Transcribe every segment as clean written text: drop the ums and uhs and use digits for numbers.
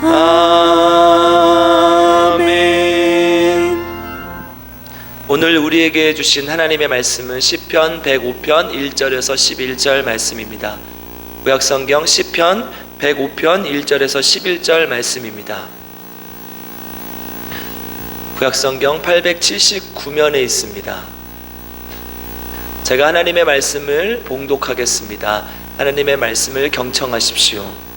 아멘. 오늘 우리에게 주신 하나님의 말씀은 시편 105편 1절에서 11절 말씀입니다. 구약성경 시편 105편 1절에서 11절 말씀입니다. 구약성경 879면에 있습니다. 제가 하나님의 말씀을 봉독하겠습니다. 하나님의 말씀을 경청하십시오.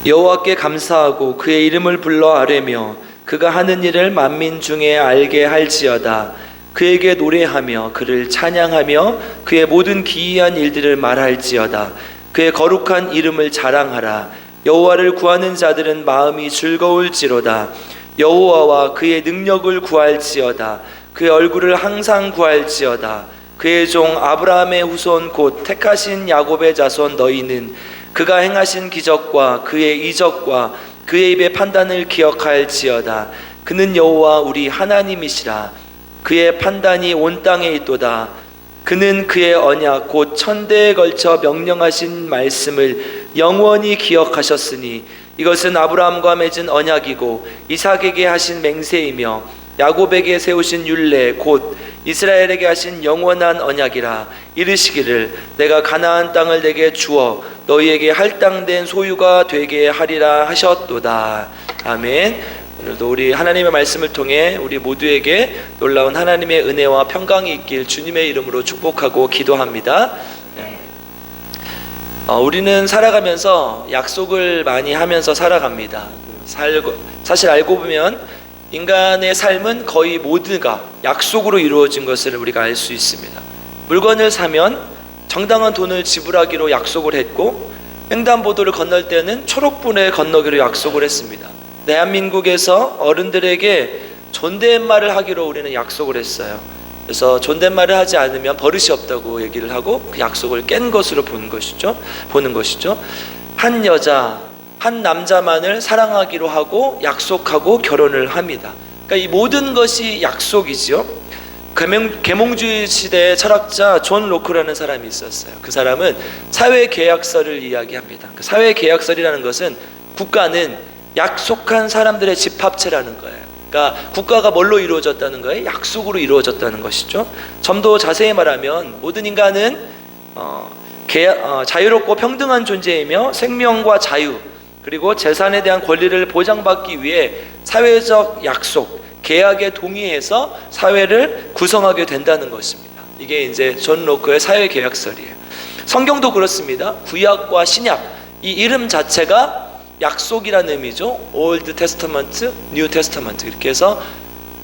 여호와께 감사하고 그의 이름을 불러 아뢰며 그가 하는 일을 만민 중에 알게 할지어다. 그에게 노래하며 그를 찬양하며 그의 모든 기이한 일들을 말할지어다. 그의 거룩한 이름을 자랑하라. 여호와를 구하는 자들은 마음이 즐거울지로다. 여호와와 그의 능력을 구할지어다. 그의 얼굴을 항상 구할지어다. 그의 종 아브라함의 후손 곧 택하신 야곱의 자손 너희는 그가 행하신 기적과 그의 이적과 그의 입의 판단을 기억할지어다. 그는 여호와 우리 하나님이시라. 그의 판단이 온 땅에 있도다. 그는 그의 언약 곧 천대에 걸쳐 명령하신 말씀을 영원히 기억하셨으니 이것은 아브라함과 맺은 언약이고 이삭에게 하신 맹세이며 야곱에게 세우신 율례 곧 이스라엘에게 하신 영원한 언약이라. 이르시기를 내가 가나안 땅을 내게 주어 너희에게 할당된 소유가 되게 하리라 하셨도다. 아멘. 오늘도 우리 하나님의 말씀을 통해 우리 모두에게 놀라운 하나님의 은혜와 평강이 있길 주님의 이름으로 축복하고 기도합니다. 우리는 살아가면서 약속을 많이 하면서 살아갑니다. 사실 알고 보면 인간의 삶은 거의 모두가 약속으로 이루어진 것을 우리가 알 수 있습니다. 물건을 사면 정당한 돈을 지불하기로 약속을 했고, 횡단보도를 건널 때는 초록불에 건너기로 약속을 했습니다. 대한민국에서 어른들에게 존댓말을 하기로 우리는 약속을 했어요. 그래서 존댓말을 하지 않으면 버릇이 없다고 얘기를 하고 그 약속을 깬 것으로 보는 것이죠. 한 여자, 한 남자만을 사랑하기로 하고 약속하고 결혼을 합니다. 그러니까 이 모든 것이 약속이죠. 계몽주의 시대의 철학자 존 로크라는 사람이 있었어요. 그 사람은 사회계약서를 이야기합니다. 그 사회계약서라는 것은 국가는 약속한 사람들의 집합체라는 거예요. 그러니까 국가가 뭘로 이루어졌다는 거예요? 약속으로 이루어졌다는 것이죠. 좀 더 자세히 말하면 모든 인간은 자유롭고 평등한 존재이며 생명과 자유 그리고 재산에 대한 권리를 보장받기 위해 사회적 약속, 계약에 동의해서 사회를 구성하게 된다는 것입니다. 이게 이제 존 로크의 사회계약설이에요. 성경도 그렇습니다. 구약과 신약, 이 이름 자체가 약속이라는 의미죠. Old Testament, New Testament 이렇게 해서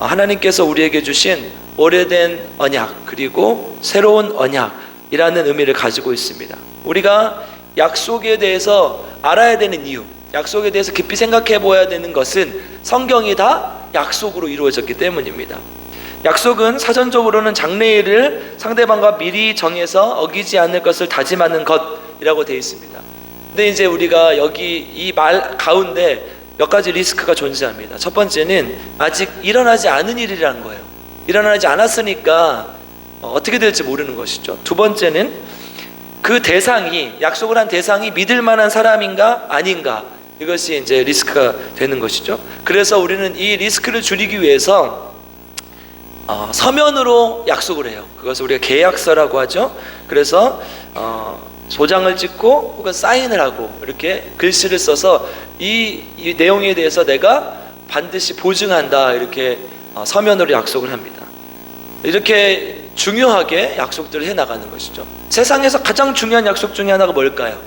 하나님께서 우리에게 주신 오래된 언약 그리고 새로운 언약이라는 의미를 가지고 있습니다. 우리가 약속에 대해서 알아야 되는 이유, 약속에 대해서 깊이 생각해 보아야 되는 것은 성경이 다 약속으로 이루어졌기 때문입니다. 약속은 사전적으로는 장래일을 상대방과 미리 정해서 어기지 않을 것을 다짐하는 것이라고 되어 있습니다. 근데 이제 우리가 여기 이 말 가운데 몇 가지 리스크가 존재합니다. 첫 번째는 아직 일어나지 않은 일이라는 거예요. 일어나지 않았으니까 어떻게 될지 모르는 것이죠. 두 번째는 그 대상이, 약속을 한 대상이 믿을 만한 사람인가 아닌가, 이것이 이제 리스크가 되는 것이죠. 그래서 우리는 이 리스크를 줄이기 위해서 서면으로 약속을 해요. 그것을 우리가 계약서라고 하죠. 그래서 도장을 찍고 혹은 사인을 하고 이렇게 글씨를 써서 이 내용에 대해서 내가 반드시 보증한다, 이렇게 서면으로 약속을 합니다. 이렇게 중요하게 약속들을 해나가는 것이죠. 세상에서 가장 중요한 약속 중에 하나가 뭘까요?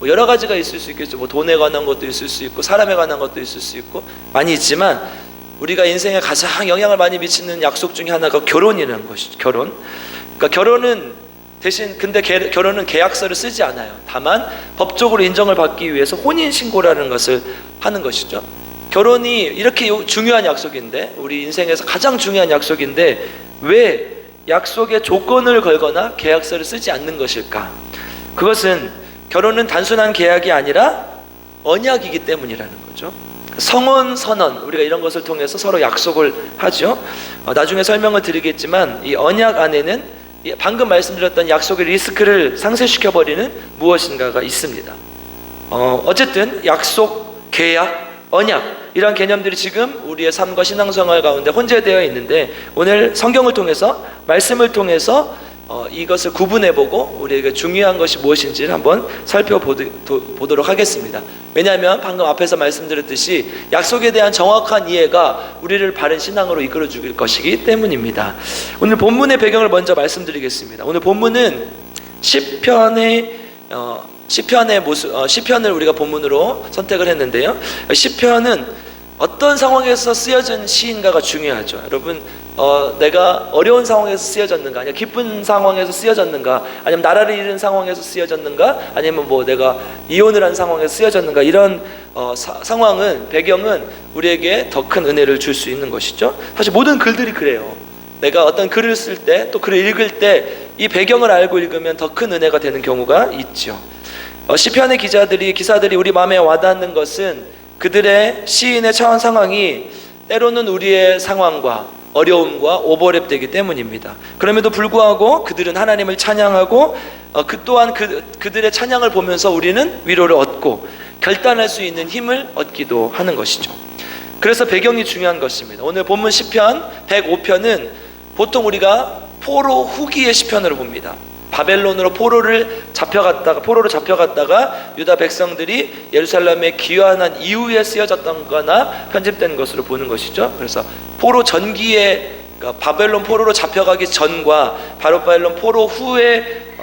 여러 가지가 있을 수 있겠죠. 돈에 관한 것도 있을 수 있고 사람에 관한 것도 있을 수 있고 많이 있지만, 우리가 인생에 가장 영향을 많이 미치는 약속 중에 하나가 결혼이라는 것이죠. 결혼. 그러니까 결혼은 근데 결혼은 계약서를 쓰지 않아요. 다만 법적으로 인정을 받기 위해서 혼인신고라는 것을 하는 것이죠. 결혼이 이렇게 중요한 약속인데, 우리 인생에서 가장 중요한 약속인데 왜 약속에 조건을 걸거나 계약서를 쓰지 않는 것일까? 그것은 결혼은 단순한 계약이 아니라 언약이기 때문이라는 거죠. 성혼, 선언, 우리가 이런 것을 통해서 서로 약속을 하죠. 나중에 설명을 드리겠지만 이 언약 안에는 방금 말씀드렸던 약속의 리스크를 상쇄시켜버리는 무엇인가가 있습니다. 어쨌든 약속, 계약, 언약, 이런 개념들이 지금 우리의 삶과 신앙생활 가운데 혼재되어 있는데, 오늘 성경을 통해서, 말씀을 통해서 이것을 구분해보고 우리에게 중요한 것이 무엇인지를 한번 살펴보도록 하겠습니다. 왜냐하면 방금 앞에서 말씀드렸듯이 약속에 대한 정확한 이해가 우리를 바른 신앙으로 이끌어 줄 것이기 때문입니다. 오늘 본문의 배경을 먼저 말씀드리겠습니다. 오늘 본문은 시편을 우리가 본문으로 선택을 했는데요, 시편은 어떤 상황에서 쓰여진 시인가가 중요하죠. 여러분, 내가 어려운 상황에서 쓰여졌는가, 아니면 기쁜 상황에서 쓰여졌는가, 아니면 나라를 잃은 상황에서 쓰여졌는가, 아니면 내가 이혼을 한 상황에서 쓰여졌는가, 이런 상황은, 배경은 우리에게 더 큰 은혜를 줄 수 있는 것이죠. 사실 모든 글들이 그래요. 내가 어떤 글을 쓸 때, 또 글을 읽을 때 이 배경을 알고 읽으면 더 큰 은혜가 되는 경우가 있죠. 시편의 기사들이 우리 마음에 와닿는 것은 그들의 시인의 처한 상황이 때로는 우리의 상황과 어려움과 오버랩되기 때문입니다. 그럼에도 불구하고 그들은 하나님을 찬양하고 또한 그들의 찬양을 보면서 우리는 위로를 얻고 결단할 수 있는 힘을 얻기도 하는 것이죠. 그래서 배경이 중요한 것입니다. 오늘 본문 시편 105편은 보통 우리가 포로 후기의 시편으로 봅니다. 바벨론으로 포로로 잡혀갔다가 유다 백성들이 예루살렘에 귀환한 이후에 쓰여졌던 거나 편집된 것으로 보는 것이죠. 그래서 포로 전기에, 그러니까 바벨론 포로로 잡혀가기 전과 바벨론 포로 후에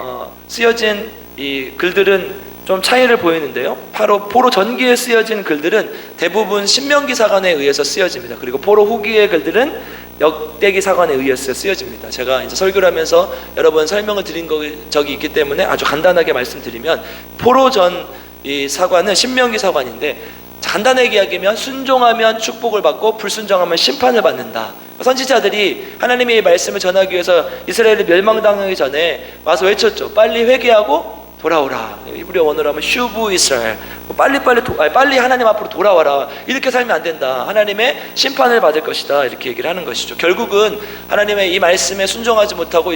쓰여진 이 글들은 좀 차이를 보이는데요, 바로 포로 전기에 쓰여진 글들은 대부분 신명기 사관에 의해서 쓰여집니다. 그리고 포로 후기의 글들은 역대기 사관에 의해서 쓰여집니다. 제가 이제 설교를 하면서 여러 번 설명을 드린 적이 있기 때문에 아주 간단하게 말씀드리면, 포로 전 이 사관은 신명기 사관인데, 간단하게 이야기하면 순종하면 축복을 받고 불순종하면 심판을 받는다. 선지자들이 하나님의 말씀을 전하기 위해서 이스라엘이 멸망당하기 전에 와서 외쳤죠. 빨리 회개하고 돌아오라. 이브리어 원어로 하면 슈브 이스라엘, 빨리 하나님 앞으로 돌아와라. 이렇게 살면 안 된다. 하나님의 심판을 받을 것이다. 이렇게 얘기를 하는 것이죠. 결국은 하나님의 이 말씀에 순종하지 못하고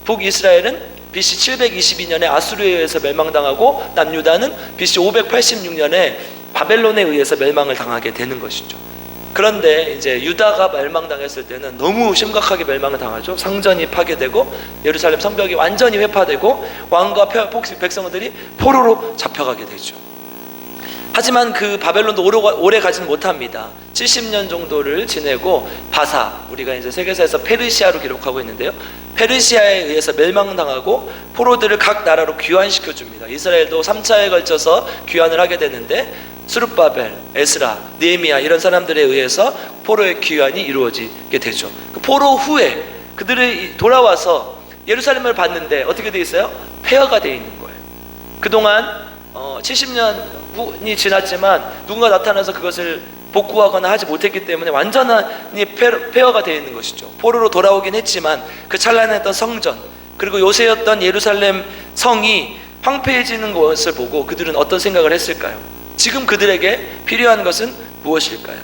북이스라엘은 BC 722년에 아수르에 의해서 멸망당하고, 남유다는 BC 586년에 바벨론에 의해서 멸망을 당하게 되는 것이죠. 그런데 이제 유다가 멸망당했을 때는 너무 심각하게 멸망을 당하죠. 상전이 파괴되고 예루살렘 성벽이 완전히 회파되고 왕과 백성들이 포로로 잡혀가게 되죠. 하지만 그 바벨론도 오래 가지는 못합니다. 70년 정도를 지내고 우리가 이제 세계사에서 페르시아로 기록하고 있는데요, 페르시아에 의해서 멸망당하고 포로들을 각 나라로 귀환시켜 줍니다. 이스라엘도 3차에 걸쳐서 귀환을 하게 되는데, 스룹바벨, 에스라, 느헤미야 이런 사람들에 의해서 포로의 귀환이 이루어지게 되죠. 그 포로 후에 그들이 돌아와서 예루살렘을 봤는데 어떻게 돼 있어요? 폐허가 돼 있는 거예요. 그동안 70년이 지났지만 누군가 나타나서 그것을 복구하거나 하지 못했기 때문에 완전히 폐허가 되어 있는 것이죠. 포로로 돌아오긴 했지만 그 찬란했던 성전, 그리고 요새였던 예루살렘 성이 황폐해지는 것을 보고 그들은 어떤 생각을 했을까요? 지금 그들에게 필요한 것은 무엇일까요?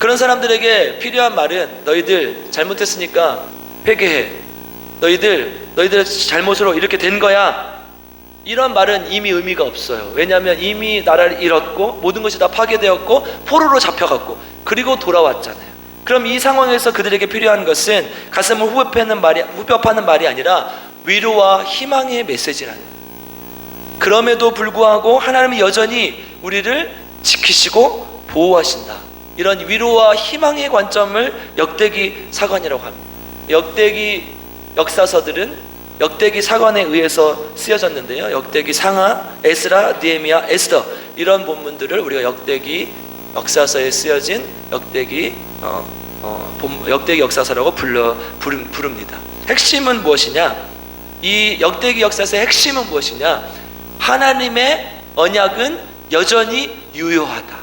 그런 사람들에게 필요한 말은, 너희들 잘못했으니까 회개해, 너희들의 잘못으로 이렇게 된 거야, 이런 말은 이미 의미가 없어요. 왜냐하면 이미 나라를 잃었고 모든 것이 다 파괴되었고 포로로 잡혀갔고 그리고 돌아왔잖아요. 그럼 이 상황에서 그들에게 필요한 것은 가슴을 후벼파는 말이 아니라 위로와 희망의 메시지라는 거예요. 그럼에도 불구하고 하나님은 여전히 우리를 지키시고 보호하신다. 이런 위로와 희망의 관점을 역대기 사관이라고 합니다. 역대기 역사서들은 역대기 사관에 의해서 쓰여졌는데요, 역대기 상하, 에스라, 느헤미야, 에스더, 이런 본문들을 우리가 역대기 역사서에 쓰여진 역대기 역사서라고 부릅니다. 핵심은 무엇이냐? 이 역대기 역사서의 핵심은 무엇이냐? 하나님의 언약은 여전히 유효하다.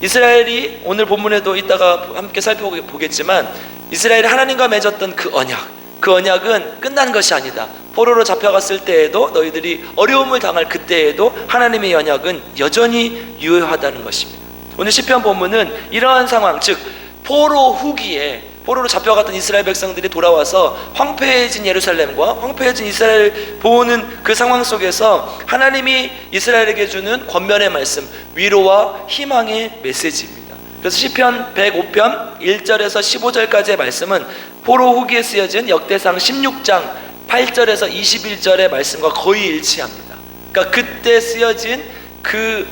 이스라엘이, 오늘 본문에도 이따가 함께 살펴보겠지만, 이스라엘이 하나님과 맺었던 그 언약은 끝난 것이 아니다. 포로로 잡혀갔을 때에도, 너희들이 어려움을 당할 그때에도 하나님의 언약은 여전히 유효하다는 것입니다. 오늘 시편 본문은 이러한 상황, 즉 포로 후기에 포로로 잡혀갔던 이스라엘 백성들이 돌아와서 황폐해진 예루살렘과 황폐해진 이스라엘 보는 그 상황 속에서 하나님이 이스라엘에게 주는 권면의 말씀, 위로와 희망의 메시지입니다. 그래서 시편 105편 1절에서 15절까지의 말씀은 포로 후기에 쓰여진 역대상 16장 8절에서 21절의 말씀과 거의 일치합니다. 그러니까 그때 쓰여진 그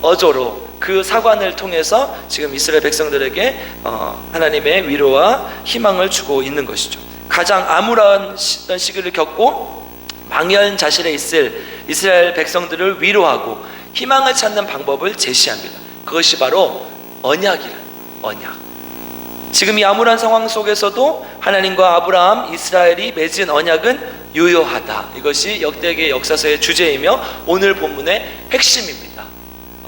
어조로 그 사관을 통해서 지금 이스라엘 백성들에게 하나님의 위로와 희망을 주고 있는 것이죠. 가장 암울한 시기를 겪고 망연자실에 있을 이스라엘 백성들을 위로하고 희망을 찾는 방법을 제시합니다. 그것이 바로 언약이란 언약. 지금 이 암울한 상황 속에서도 하나님과 아브라함, 이스라엘이 맺은 언약은 유효하다. 이것이 역대기의 역사서의 주제이며 오늘 본문의 핵심입니다.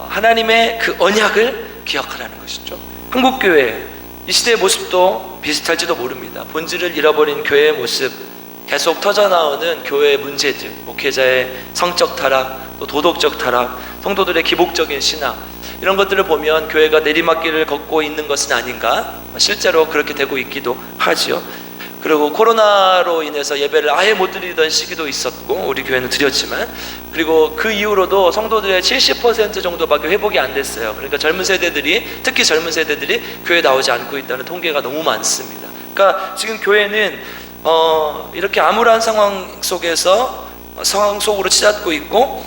하나님의 그 언약을 기억하라는 것이죠. 한국교회 이 시대의 모습도 비슷할지도 모릅니다. 본질을 잃어버린 교회의 모습, 계속 터져나오는 교회의 문제들, 목회자의 성적 타락, 또 도덕적 타락, 성도들의 기복적인 신앙, 이런 것들을 보면 교회가 내리막길을 걷고 있는 것은 아닌가, 실제로 그렇게 되고 있기도 하지요. 그리고 코로나로 인해서 예배를 아예 못 드리던 시기도 있었고 우리 교회는 드렸지만, 그리고 그 이후로도 성도들의 70% 정도밖에 회복이 안 됐어요. 그러니까 젊은 세대들이, 특히 젊은 세대들이 교회에 나오지 않고 있다는 통계가 너무 많습니다. 그러니까 지금 교회는 이렇게 암울한 상황 속에서 상황 속으로 치닫고 있고,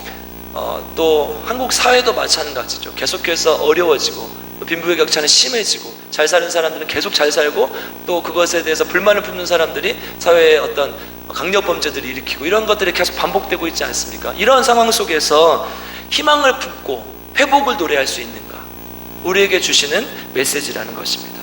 또 한국 사회도 마찬가지죠. 계속해서 어려워지고 빈부의 격차는 심해지고, 잘 사는 사람들은 계속 잘 살고, 또 그것에 대해서 불만을 품는 사람들이 사회에 어떤 강력범죄들을 일으키고, 이런 것들이 계속 반복되고 있지 않습니까? 이런 상황 속에서 희망을 품고 회복을 노래할 수 있는가, 우리에게 주시는 메시지라는 것입니다.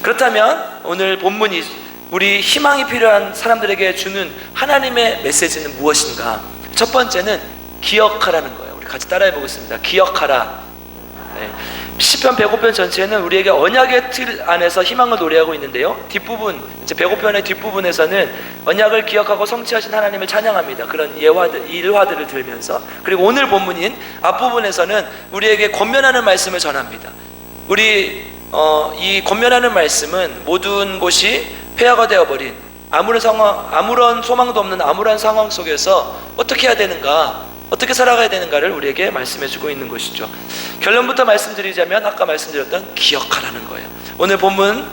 그렇다면 오늘 본문이 우리 희망이 필요한 사람들에게 주는 하나님의 메시지는 무엇인가? 첫 번째는 기억하라는 거예요. 우리 같이 따라해 보겠습니다. 기억하라. 네. 시편 105편 전체는 우리에게 언약의 틀 안에서 희망을 노래하고 있는데요, 뒷부분, 이제 105편의 뒷부분에서는 언약을 기억하고 성취하신 하나님을 찬양합니다. 그런 일화들을 들으면서, 그리고 오늘 본문인 앞부분에서는 우리에게 권면하는 말씀을 전합니다. 우리 이 권면하는 말씀은 모든 곳이 폐허가 되어버린 아무런 소망도 없는 암울한 상황 속에서 어떻게 해야 되는가, 어떻게 살아가야 되는가를 우리에게 말씀해주고 있는 것이죠. 결론부터 말씀드리자면 아까 말씀드렸던 기억하라는 거예요. 오늘 본문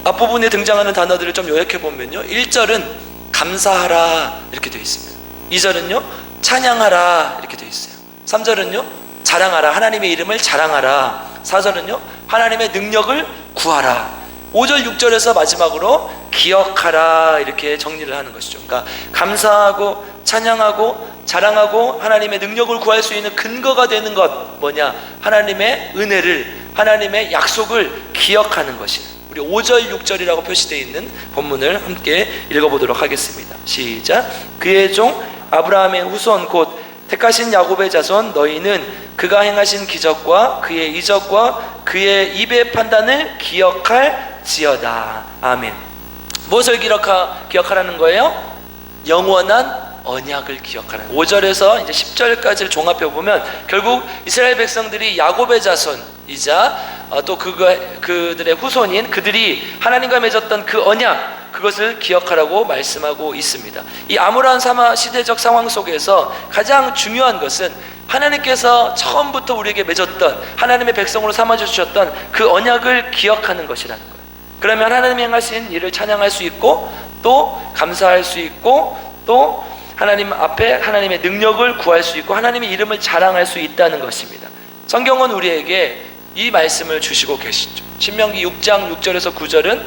앞부분에 등장하는 단어들을 좀 요약해보면요, 1절은 감사하라 이렇게 되어 있습니다. 2절은요 찬양하라 이렇게 되어 있어요. 3절은요 자랑하라, 하나님의 이름을 자랑하라. 4절은요 하나님의 능력을 구하라. 5절 6절에서 마지막으로 기억하라 이렇게 정리를 하는 것이죠. 그러니까 감사하고 찬양하고 자랑하고 하나님의 능력을 구할 수 있는 근거가 되는 것 뭐냐? 하나님의 은혜를, 하나님의 약속을 기억하는 것이. 우리 5절 6절이라고 표시되어 있는 본문을 함께 읽어보도록 하겠습니다. 시작. 그의 종 아브라함의 후손 곧 택하신 야곱의 자손 너희는 그가 행하신 기적과 그의 이적과 그의 입의 판단을 기억할지어다. 아멘. 무엇을 기억하라는 거예요? 영원한 언약을 기억하는. 5절에서 이제 10절까지를 종합해 보면 결국 이스라엘 백성들이 야곱의 자손이자 또 그들의 후손인 그들이 하나님과 맺었던 그 언약, 그것을 기억하라고 말씀하고 있습니다. 이 암울한 시대적 상황 속에서 가장 중요한 것은 하나님께서 처음부터 우리에게 맺었던, 하나님의 백성으로 삼아주셨던 그 언약을 기억하는 것이라는 거예요. 그러면 하나님이 행하신 일을 찬양할 수 있고, 또 감사할 수 있고, 또 하나님 앞에 하나님의 능력을 구할 수 있고, 하나님의 이름을 자랑할 수 있다는 것입니다. 성경은 우리에게 이 말씀을 주시고 계시죠. 신명기 6장 6절에서 9절은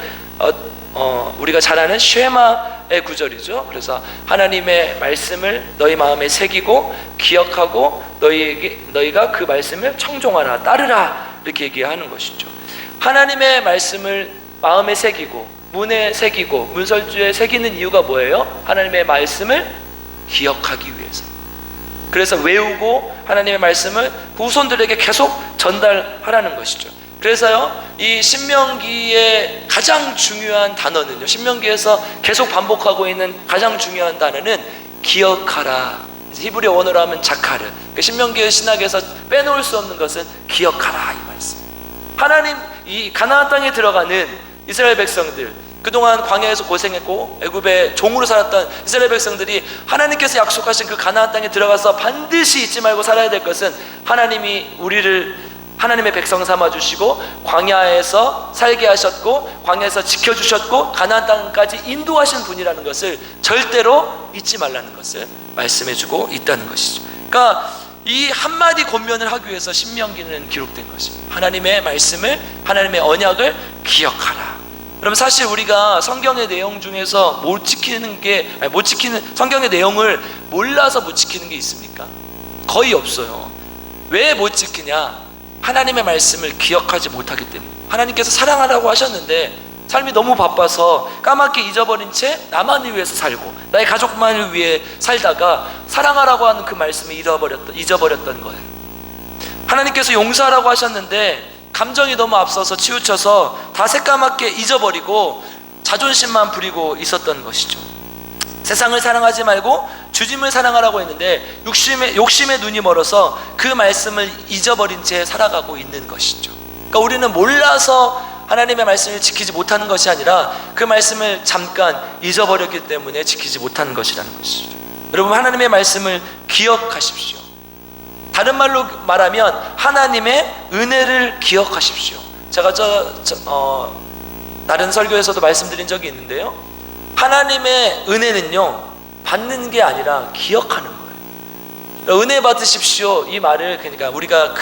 우리가 잘 아는 쉐마의 구절이죠. 그래서 하나님의 말씀을 너희 마음에 새기고 기억하고 너희가 그 말씀을 청종하라, 따르라, 이렇게 얘기하는 것이죠. 하나님의 말씀을 마음에 새기고 문에 새기고 문설주에 새기는 이유가 뭐예요? 하나님의 말씀을 기억하기 위해서. 그래서 외우고 하나님의 말씀을 후손들에게 계속 전달하라는 것이죠. 그래서요, 이 신명기의 가장 중요한 단어는요, 신명기에서 계속 반복하고 있는 가장 중요한 단어는 기억하라. 히브리어 원어로 하면 자카르. 그러니까 신명기의 신학에서 빼놓을 수 없는 것은 기억하라, 이 말씀. 하나님, 이 가나안 땅에 들어가는 이스라엘 백성들, 그동안 광야에서 고생했고 애굽의 종으로 살았던 이스라엘 백성들이 하나님께서 약속하신 그 가나안 땅에 들어가서 반드시 잊지 말고 살아야 될 것은 하나님이 우리를 하나님의 백성 삼아주시고 광야에서 살게 하셨고 광야에서 지켜주셨고 가나안 땅까지 인도하신 분이라는 것을 절대로 잊지 말라는 것을 말씀해주고 있다는 것이죠. 그러니까 이 한마디 권면을 하기 위해서 신명기는 기록된 것입니다. 하나님의 말씀을, 하나님의 언약을 기억하라. 그럼 사실 우리가 성경의 내용 중에서 못 지키는 성경의 내용을 몰라서 못 지키는 게 있습니까? 거의 없어요. 왜 못 지키냐? 하나님의 말씀을 기억하지 못하기 때문에. 하나님께서 사랑하라고 하셨는데 삶이 너무 바빠서 까맣게 잊어버린 채 나만을 위해서 살고 나의 가족만을 위해 살다가 사랑하라고 하는 그 말씀을 잊어버렸던 거예요. 하나님께서 용서하라고 하셨는데 감정이 너무 앞서서 치우쳐서 다 새까맣게 잊어버리고 자존심만 부리고 있었던 것이죠. 세상을 사랑하지 말고 주님을 사랑하라고 했는데 욕심에 눈이 멀어서 그 말씀을 잊어버린 채 살아가고 있는 것이죠. 그러니까 우리는 몰라서 하나님의 말씀을 지키지 못하는 것이 아니라 그 말씀을 잠깐 잊어버렸기 때문에 지키지 못하는 것이라는 것이죠. 여러분, 하나님의 말씀을 기억하십시오. 다른 말로 말하면 하나님의 은혜를 기억하십시오. 제가 다른 설교에서도 말씀드린 적이 있는데요, 하나님의 은혜는요 받는 게 아니라 기억하는 거예요. 은혜 받으십시오, 이 말을 그러니까 우리가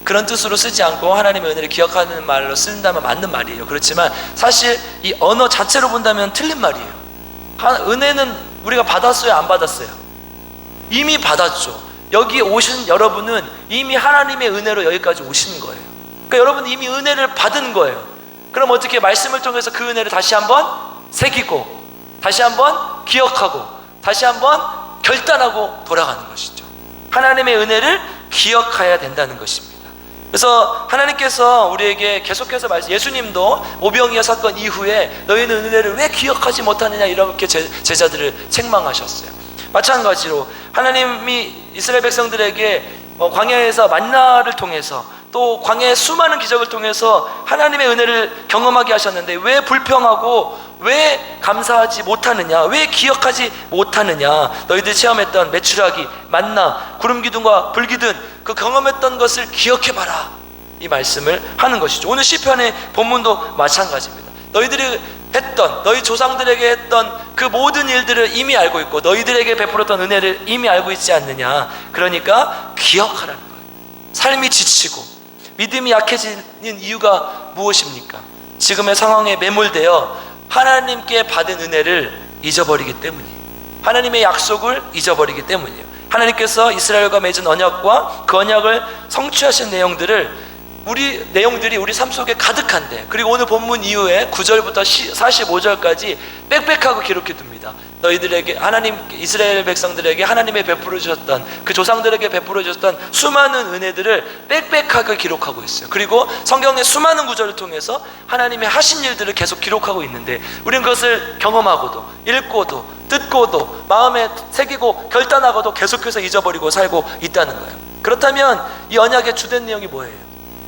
그런 뜻으로 쓰지 않고 하나님의 은혜를 기억하는 말로 쓴다면 맞는 말이에요. 그렇지만 사실 이 언어 자체로 본다면 틀린 말이에요. 은혜는 우리가 받았어요, 안 받았어요? 이미 받았죠. 여기 오신 여러분은 이미 하나님의 은혜로 여기까지 오신 거예요. 그러니까 여러분은 이미 은혜를 받은 거예요. 그럼 어떻게 말씀을 통해서 그 은혜를 다시 한번 새기고 다시 한번 기억하고 다시 한번 결단하고 돌아가는 것이죠. 하나님의 은혜를 기억해야 된다는 것입니다. 그래서 하나님께서 우리에게 계속해서 예수님도 오병이어 사건 이후에 너희는 은혜를 왜 기억하지 못하느냐 이렇게 제자들을 책망하셨어요. 마찬가지로 하나님이 이스라엘 백성들에게 광야에서 만나를 통해서 또 광야의 수많은 기적을 통해서 하나님의 은혜를 경험하게 하셨는데 왜 불평하고 왜 감사하지 못하느냐, 왜 기억하지 못하느냐. 너희들이 체험했던 메추라기, 만나, 구름기둥과 불기둥 그 경험했던 것을 기억해봐라, 이 말씀을 하는 것이죠. 오늘 시편의 본문도 마찬가지입니다. 너희들이 했던, 너희 조상들에게 했던 그 모든 일들을 이미 알고 있고 너희들에게 베풀었던 은혜를 이미 알고 있지 않느냐. 그러니까 기억하라는 거예요. 삶이 지치고 믿음이 약해지는 이유가 무엇입니까? 지금의 상황에 매몰되어 하나님께 받은 은혜를 잊어버리기 때문이에요. 하나님의 약속을 잊어버리기 때문이에요. 하나님께서 이스라엘과 맺은 언약과 그 언약을 성취하신 내용들이 우리 삶 속에 가득한데, 그리고 오늘 본문 이후에 9절부터 45절까지 빽빽하고 기록해 둡니다. 너희들에게 이스라엘 백성들에게 하나님의 베풀어 주셨던 그 조상들에게 베풀어 주셨던 수많은 은혜들을 빽빽하게 기록하고 있어요. 그리고 성경의 수많은 구절을 통해서 하나님의 하신 일들을 계속 기록하고 있는데 우리는 그것을 경험하고도 읽고도 듣고도 마음에 새기고 결단하고도 계속해서 잊어버리고 살고 있다는 거예요. 그렇다면 이 언약의 주된 내용이 뭐예요?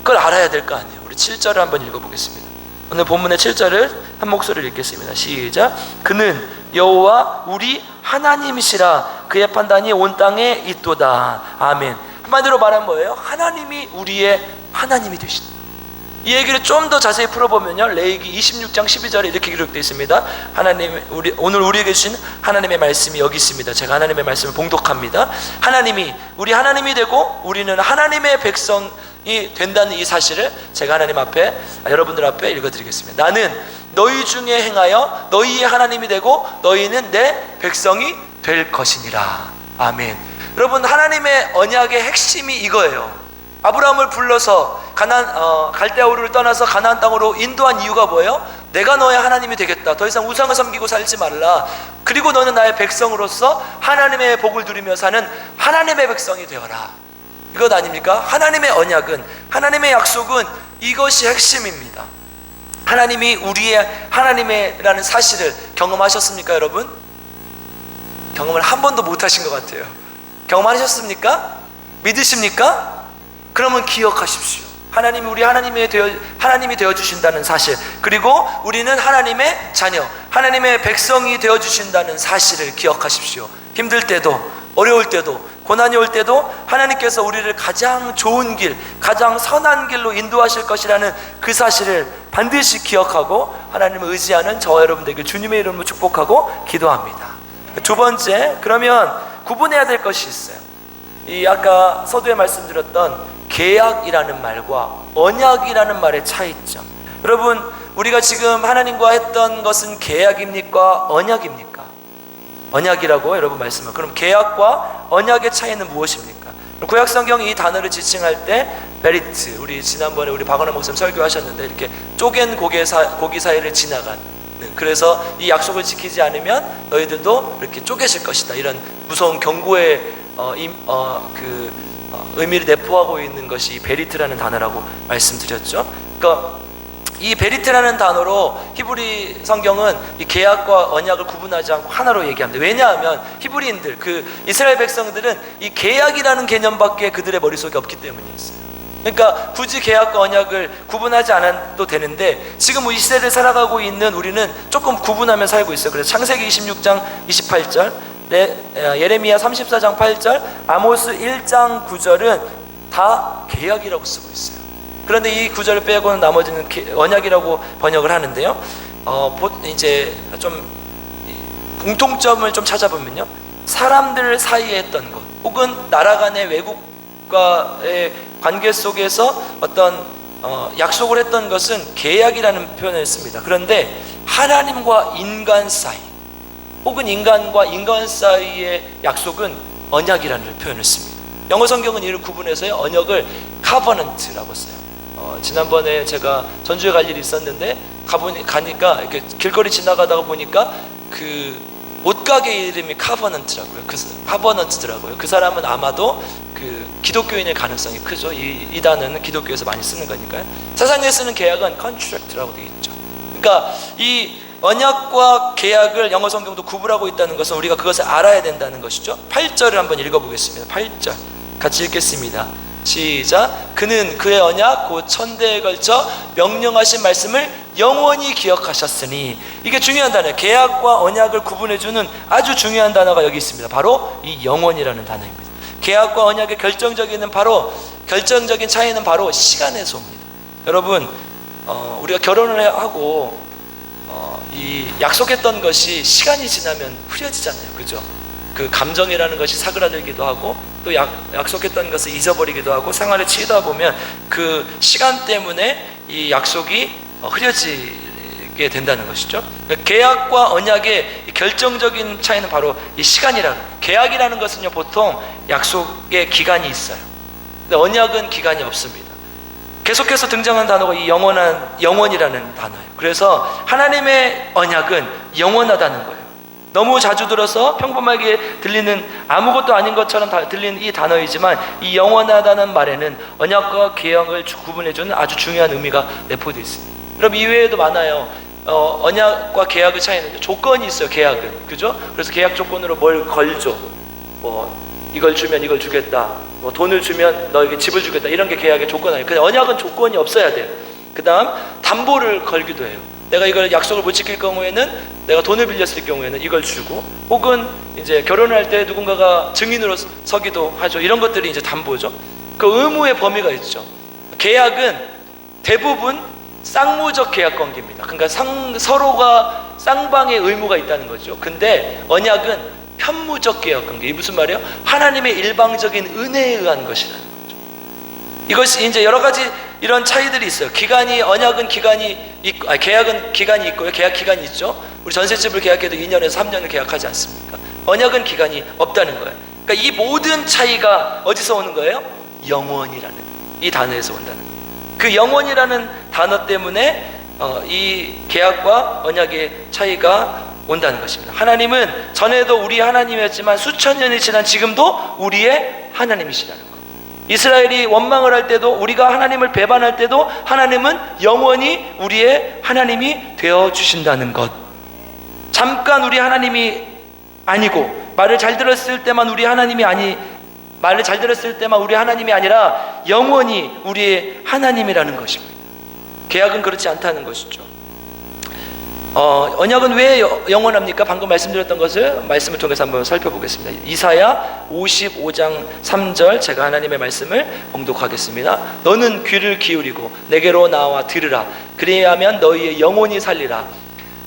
그걸 알아야 될 거 아니에요. 우리 7절을 한번 읽어보겠습니다. 오늘 본문의 7절을 한 목소리를 읽겠습니다. 시작. 그는 여호와 우리 하나님이시라, 그의 판단이 온 땅에 있도다. 아멘. 한마디로 말하면 뭐예요? 하나님이 우리의 하나님이 되신다. 이 얘기를 좀 더 자세히 풀어보면요, 레위기 26장 12절에 이렇게 기록되어 있습니다. 오늘 우리에게 주신 하나님의 말씀이 여기 있습니다. 제가 하나님의 말씀을 봉독합니다. 하나님이 우리 하나님이 되고 우리는 하나님의 백성이 된다는 이 사실을 제가 여러분들 앞에 읽어드리겠습니다. 나는 너희 중에 행하여 너희의 하나님이 되고 너희는 내 백성이 될 것이니라. 아멘. 여러분, 하나님의 언약의 핵심이 이거예요. 아브라함을 불러서 갈대아 우르를 떠나서 가나안 땅으로 인도한 이유가 뭐예요? 내가 너의 하나님이 되겠다. 더 이상 우상을 섬기고 살지 말라. 그리고 너는 나의 백성으로서 하나님의 복을 누리며 사는 하나님의 백성이 되어라. 이것 아닙니까? 하나님의 언약은, 하나님의 약속은 이것이 핵심입니다. 하나님이 우리의 하나님이라는 사실을 경험하셨습니까, 여러분? 경험을 한 번도 못 하신 것 같아요. 경험하셨습니까? 믿으십니까? 그러면 기억하십시오. 하나님이 우리 하나님이 되어 주신다는 사실, 그리고 우리는 하나님의 자녀, 하나님의 백성이 되어 주신다는 사실을 기억하십시오. 힘들 때도, 어려울 때도, 고난이 올 때도 하나님께서 우리를 가장 좋은 길, 가장 선한 길로 인도하실 것이라는 그 사실을 반드시 기억하고 하나님을 의지하는 저와 여러분들에게 주님의 이름으로 축복하고 기도합니다. 두 번째, 그러면 구분해야 될 것이 있어요. 이 아까 서두에 말씀드렸던 계약이라는 말과 언약이라는 말의 차이점. 여러분, 우리가 지금 하나님과 했던 것은 계약입니까? 언약입니까? 언약이라고 여러분 말씀을. 그럼 계약과 언약의 차이는 무엇입니까? 구약성경 이 단어를 지칭할 때 베리트, 우리 지난번에 우리 박원호 목사님 설교하셨는데 이렇게 쪼갠 고기 사이를 지나간, 그래서 이 약속을 지키지 않으면 너희들도 이렇게 쪼개질 것이다, 이런 무서운 경고의 의미를 내포하고 있는 것이 이 베리트라는 단어라고 말씀드렸죠. 그러니까 이 베리트라는 단어로 히브리 성경은 이 계약과 언약을 구분하지 않고 하나로 얘기합니다. 왜냐하면 히브리인들, 그 이스라엘 백성들은 이 계약이라는 개념밖에 그들의 머릿속에 없기 때문이었어요. 그러니까 굳이 계약과 언약을 구분하지 않아도 되는데, 지금 이 시대를 살아가고 있는 우리는 조금 구분하며 살고 있어요. 그래서 창세기 26장 28절, 예레미야 34장 8절, 아모스 1장 9절은 다 계약이라고 쓰고 있어요. 그런데 이 구절을 빼고는 나머지는 언약이라고 번역을 하는데요. 이제 좀 공통점을 좀 찾아보면요, 사람들 사이에 했던 것, 혹은 나라 간의 외국과의 관계 속에서 어떤 약속을 했던 것은 계약이라는 표현을 씁니다. 그런데 하나님과 인간 사이, 혹은 인간과 인간 사이의 약속은 언약이라는 표현을 씁니다. 영어 성경은 이를 구분해서 언약을 covenant라고 써요. 지난번에 제가 전주에 갈 일이 있었는데 가니까 이렇게 길거리 지나가다가 보니까 그 옷가게 이름이 카버넌트라고요. 카버넌트더라고요. 그 사람은 아마도 그 기독교인일 가능성이 크죠. 이 단어는 기독교에서 많이 쓰는 거니까요. 세상에 쓰는 계약은 contract라고 되어 있죠. 그러니까 이 언약과 계약을 영어 성경도 구분하고 있다는 것은 우리가 그것을 알아야 된다는 것이죠. 8절을 한번 읽어보겠습니다. 8절 같이 읽겠습니다. 시작. 그는 그의 언약 곧 천대에 걸쳐 명령하신 말씀을 영원히 기억하셨으니. 이게 중요한 단어예요. 계약과 언약을 구분해주는 아주 중요한 단어가 여기 있습니다. 바로 이 영원이라는 단어입니다. 계약과 언약의 결정적인 차이는 바로 시간에서 옵니다. 여러분, 우리가 결혼을 하고 이 약속했던 것이 시간이 지나면 흐려지잖아요. 그죠? 그 감정이라는 것이 사그라들기도 하고, 또 약속했던 것을 잊어버리기도 하고, 생활에 치이다 보면 그 시간 때문에 이 약속이 흐려지게 된다는 것이죠. 계약과 언약의 결정적인 차이는 바로 이 시간이라는, 계약이라는 것은요, 보통 약속의 기간이 있어요. 근데 언약은 기간이 없습니다. 계속해서 등장한 단어가 이 영원이라는 단어예요. 그래서 하나님의 언약은 영원하다는 거예요. 너무 자주 들어서 평범하게 들리는, 아무것도 아닌 것처럼 들리는 이 단어이지만, 이 영원하다는 말에는 언약과 계약을 구분해주는 아주 중요한 의미가 내포되어 있습니다. 그럼 이외에도 많아요. 언약과 계약의 차이는 조건이 있어요. 계약은, 그죠? 그래서 계약 조건으로 뭘 걸죠. 이걸 주면 이걸 주겠다, 돈을 주면 너에게 집을 주겠다, 이런 게 계약의 조건 아니에요. 근데 언약은 조건이 없어야 돼요. 그 다음 담보를 걸기도 해요. 내가 이걸 약속을 못 지킬 경우에는, 내가 돈을 빌렸을 경우에는 이걸 주고, 혹은 이제 결혼을 할 때 누군가가 증인으로 서기도 하죠. 이런 것들이 이제 담보죠. 그 의무의 범위가 있죠. 계약은 대부분 쌍무적 계약 관계입니다. 그러니까 서로가 쌍방의 의무가 있다는 거죠. 근데 언약은 편무적 계약 관계. 이게 무슨 말이에요? 하나님의 일방적인 은혜에 의한 것이라는 거죠. 이것이 이제 여러 가지 이런 차이들이 있어요. 언약은 기간이 있고, 계약은 기간이 있고요. 계약 기간이 있죠. 우리 전셋집을 계약해도 2년에서 3년을 계약하지 않습니까? 언약은 기간이 없다는 거예요. 그러니까 이 모든 차이가 어디서 오는 거예요? 영원이라는 이 단어에서 온다는 거예요. 그 영원이라는 단어 때문에 이 계약과 언약의 차이가 온다는 것입니다. 하나님은 전에도 우리 하나님이었지만 수천 년이 지난 지금도 우리의 하나님이시라는 것. 이스라엘이 원망을 할 때도, 우리가 하나님을 배반할 때도 하나님은 영원히 우리의 하나님이 되어주신다는 것. 잠깐 우리 하나님이 아니고, 말을 잘 들었을 때만 우리 하나님이 말을 잘 들었을 때만 우리 하나님이 아니라 영원히 우리의 하나님이라는 것입니다. 계약은 그렇지 않다는 것이죠. 언약은 왜 영원합니까? 방금 말씀드렸던 것을 말씀을 통해서 한번 살펴보겠습니다. 이사야 55장 3절 제가 하나님의 말씀을 봉독하겠습니다. 너는 귀를 기울이고 내게로 나와 들으라. 그리하면 너희의 영혼이 살리라.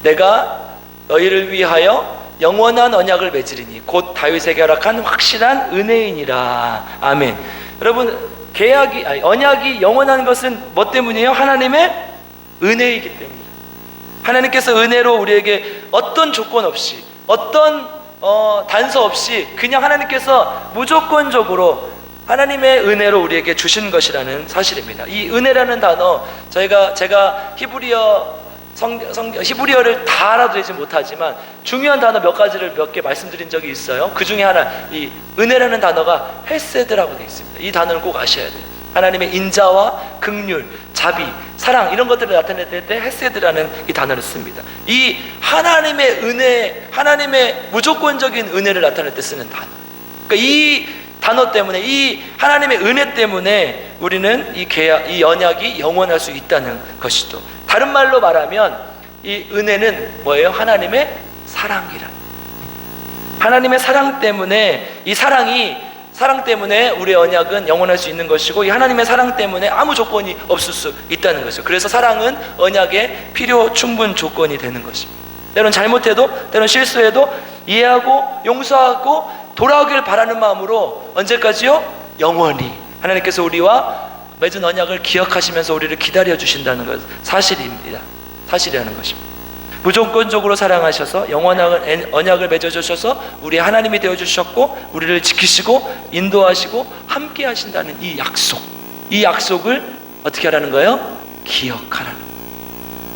내가 너희를 위하여 영원한 언약을 맺으리니 곧 다윗에게 허락한 확실한 은혜이니라. 아멘. 여러분, 언약이 영원한 것은 뭐 때문이에요? 하나님의 은혜이기 때문입니다. 하나님께서 은혜로 우리에게 어떤 조건 없이, 어떤 단서 없이 그냥 하나님께서 무조건적으로 하나님의 은혜로 우리에게 주신 것이라는 사실입니다. 이 은혜라는 단어, 제가 히브리어를 다 알아들지 못하지만 중요한 단어 몇 개 말씀드린 적이 있어요. 그 중에 하나, 이 은혜라는 단어가 헤세드라고 되어 있습니다. 이 단어는 꼭 아셔야 돼요. 하나님의 인자와 긍휼, 자비, 사랑 이런 것들을 나타낼 때 헤세드라는 이 단어를 씁니다. 이 하나님의 은혜, 하나님의 무조건적인 은혜를 나타낼 때 쓰는 단어. 그러니까 이 단어 때문에, 이 하나님의 은혜 때문에 우리는 이 언약이 영원할 수 있다는 것이죠. 다른 말로 말하면 이 은혜는 뭐예요? 하나님의 사랑이라. 하나님의 사랑 때문에, 이 사랑 때문에 우리의 언약은 영원할 수 있는 것이고, 이 하나님의 사랑 때문에 아무 조건이 없을 수 있다는 것이죠. 그래서 사랑은 언약의 필요 충분 조건이 되는 것입니다. 때론 잘못해도, 때론 실수해도 이해하고 용서하고 돌아오길 바라는 마음으로 언제까지요? 영원히 하나님께서 우리와 맺은 언약을 기억하시면서 우리를 기다려 주신다는 것, 사실이라는 것입니다. 무조건적으로 사랑하셔서 영원한 언약을 맺어주셔서 우리 하나님이 되어주셨고, 우리를 지키시고 인도하시고 함께 하신다는 이 약속을 어떻게 하라는 거예요? 기억하라는 거예요.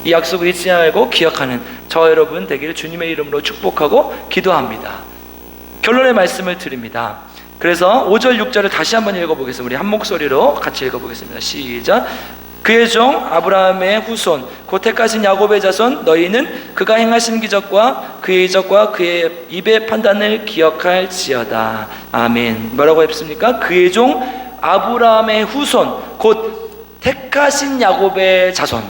이 약속을 잊지 말고 기억하는 저 여러분 되기를 주님의 이름으로 축복하고 기도합니다. 결론의 말씀을 드립니다. 그래서 5절 6절을 다시 한번 읽어보겠습니다. 우리 한 목소리로 같이 읽어보겠습니다. 시작. 그의 종 아브라함의 후손 곧 택하신 야곱의 자손, 너희는 그가 행하신 기적과 그의 이적과 그의 입의 판단을 기억할지어다. 아멘. 뭐라고 했습니까? 그의 종 아브라함의 후손 곧 택하신 야곱의 자손.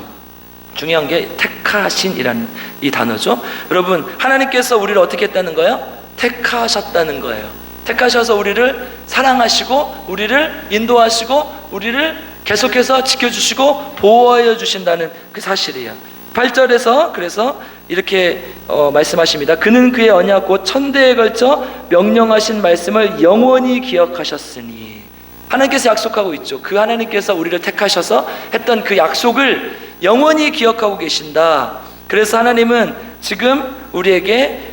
중요한 게 택하신이라는 이 단어죠. 여러분, 하나님께서 우리를 어떻게 했다는 거예요? 택하셨다는 거예요. 택하셔서 우리를 사랑하시고 우리를 인도하시고 우리를 계속해서 지켜주시고 보호하여 주신다는 그 사실이에요. 8절에서 그래서 이렇게 말씀하십니다. 그는 그의 언약 곧 천대에 걸쳐 명령하신 말씀을 영원히 기억하셨으니. 하나님께서 약속하고 있죠. 그 하나님께서 우리를 택하셔서 했던 그 약속을 영원히 기억하고 계신다. 그래서 하나님은 지금 우리에게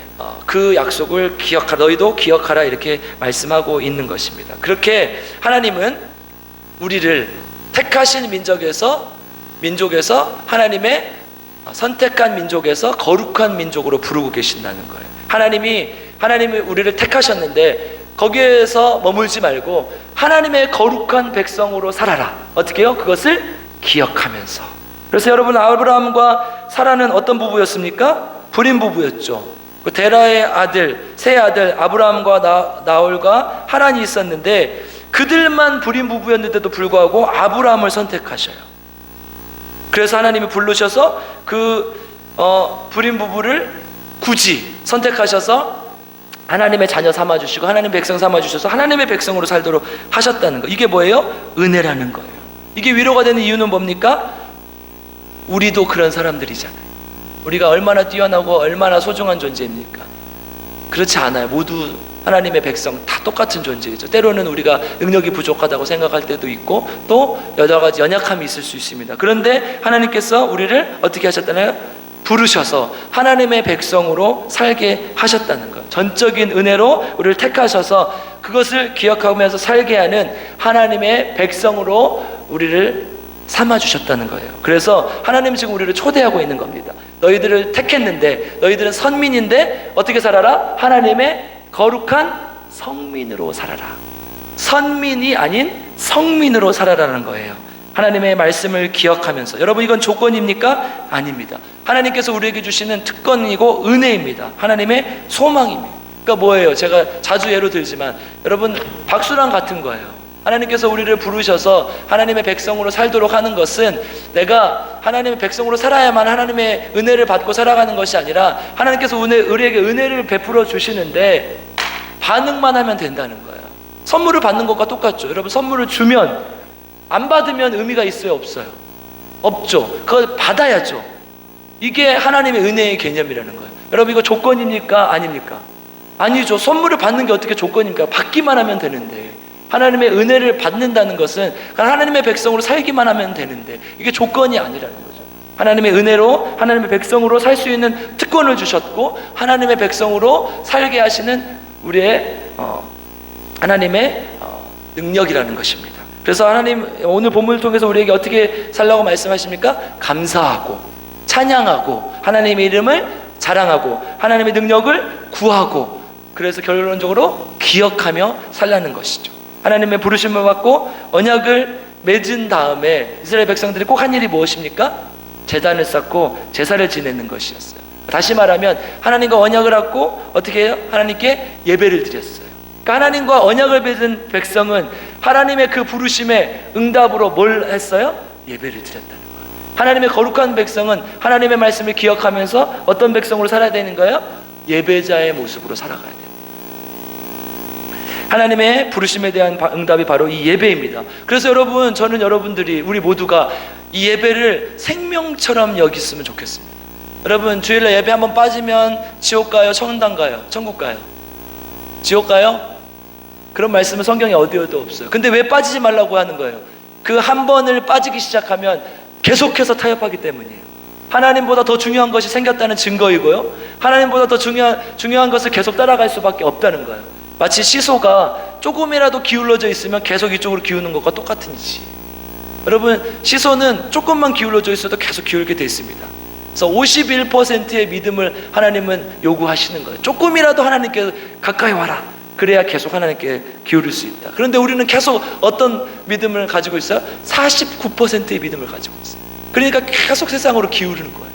그 약속을 너희도 기억하라 이렇게 말씀하고 있는 것입니다. 그렇게 하나님은 우리를 택하신 민족에서 하나님의 선택한 민족에서 거룩한 민족으로 부르고 계신다는 거예요. 하나님이 우리를 택하셨는데 거기에서 머물지 말고 하나님의 거룩한 백성으로 살아라. 어떻게 해요? 그것을 기억하면서. 그래서 여러분, 아브라함과 사라는 어떤 부부였습니까? 불임 부부였죠. 그 데라의 아들, 세 아들 아브라함과 나홀과 하란이 있었는데 그들만 불임 부부였는데도 불구하고 아브라함을 선택하셔요. 그래서 하나님이 부르셔서 그 불임 부부를 굳이 선택하셔서 하나님의 자녀 삼아주시고 하나님의 백성 삼아주셔서 하나님의 백성으로 살도록 하셨다는 거. 이게 뭐예요? 은혜라는 거예요. 이게 위로가 되는 이유는 뭡니까? 우리도 그런 사람들이잖아요. 우리가 얼마나 뛰어나고 얼마나 소중한 존재입니까? 그렇지 않아요. 모두 하나님의 백성 다 똑같은 존재이죠. 때로는 우리가 능력이 부족하다고 생각할 때도 있고 또 여러 가지 연약함이 있을 수 있습니다. 그런데 하나님께서 우리를 어떻게 하셨다나요? 부르셔서 하나님의 백성으로 살게 하셨다는 것. 전적인 은혜로 우리를 택하셔서 그것을 기억하면서 살게 하는 하나님의 백성으로 우리를 삼아주셨다는 거예요. 그래서 하나님은 지금 우리를 초대하고 있는 겁니다. 너희들을 택했는데, 너희들은 선민인데 어떻게 살아라? 하나님의 거룩한 성민으로 살아라. 선민이 아닌 성민으로 살아라는 거예요. 하나님의 말씀을 기억하면서. 여러분, 이건 조건입니까? 아닙니다. 하나님께서 우리에게 주시는 특권이고 은혜입니다. 하나님의 소망입니다. 그러니까 뭐예요? 제가 자주 예로 들지만 여러분, 박수랑 같은 거예요. 하나님께서 우리를 부르셔서 하나님의 백성으로 살도록 하는 것은 내가 하나님의 백성으로 살아야만 하나님의 은혜를 받고 살아가는 것이 아니라 우리에게 은혜를 베풀어 주시는데 반응만 하면 된다는 거예요. 선물을 받는 것과 똑같죠. 여러분, 선물을 주면 안 받으면 의미가 있어요? 없어요? 없죠. 그걸 받아야죠. 이게 하나님의 은혜의 개념이라는 거예요. 여러분, 이거 조건입니까? 아닙니까? 아니죠. 선물을 받는 게 어떻게 조건입니까? 받기만 하면 되는데, 하나님의 은혜를 받는다는 것은 하나님의 백성으로 살기만 하면 되는데, 이게 조건이 아니라는 거죠. 하나님의 은혜로 하나님의 백성으로 살 수 있는 특권을 주셨고, 하나님의 백성으로 살게 하시는 우리의 하나님의 능력이라는 것입니다. 그래서 하나님 오늘 본문을 통해서 우리에게 어떻게 살라고 말씀하십니까? 감사하고 찬양하고 하나님의 이름을 자랑하고 하나님의 능력을 구하고, 그래서 결론적으로 기억하며 살라는 것이죠. 하나님의 부르심을 받고 언약을 맺은 다음에 이스라엘 백성들이 꼭 한 일이 무엇입니까? 제단을 쌓고 제사를 지내는 것이었어요. 다시 말하면 하나님과 언약을 하고 어떻게 해요? 하나님께 예배를 드렸어요. 그러니까 하나님과 언약을 맺은 백성은 하나님의 그 부르심에 응답으로 뭘 했어요? 예배를 드렸다는 거예요. 하나님의 거룩한 백성은 하나님의 말씀을 기억하면서 어떤 백성으로 살아야 되는 거예요? 예배자의 모습으로 살아가야 돼요. 하나님의 부르심에 대한 응답이 바로 이 예배입니다. 그래서 여러분, 저는 여러분들이 우리 모두가 이 예배를 생명처럼 여겼으면 좋겠습니다. 여러분, 주일날 예배 한번 빠지면 지옥 가요? 천당 가요? 천국 가요? 지옥 가요? 그런 말씀은 성경에 어디에도 없어요. 근데 왜 빠지지 말라고 하는 거예요? 그 한 번을 빠지기 시작하면 계속해서 타협하기 때문이에요. 하나님보다 더 중요한 것이 생겼다는 증거이고요, 하나님보다 더 중요한 것을 계속 따라갈 수밖에 없다는 거예요. 마치 시소가 조금이라도 기울어져 있으면 계속 이쪽으로 기우는 것과 똑같은 이지. 여러분, 시소는 조금만 기울어져 있어도 계속 기울게 돼 있습니다. 그래서 51%의 믿음을 하나님은 요구하시는 거예요. 조금이라도 하나님께 가까이 와라. 그래야 계속 하나님께 기울일 수 있다. 그런데 우리는 계속 어떤 믿음을 가지고 있어요? 49%의 믿음을 가지고 있어요. 그러니까 계속 세상으로 기울이는 거예요.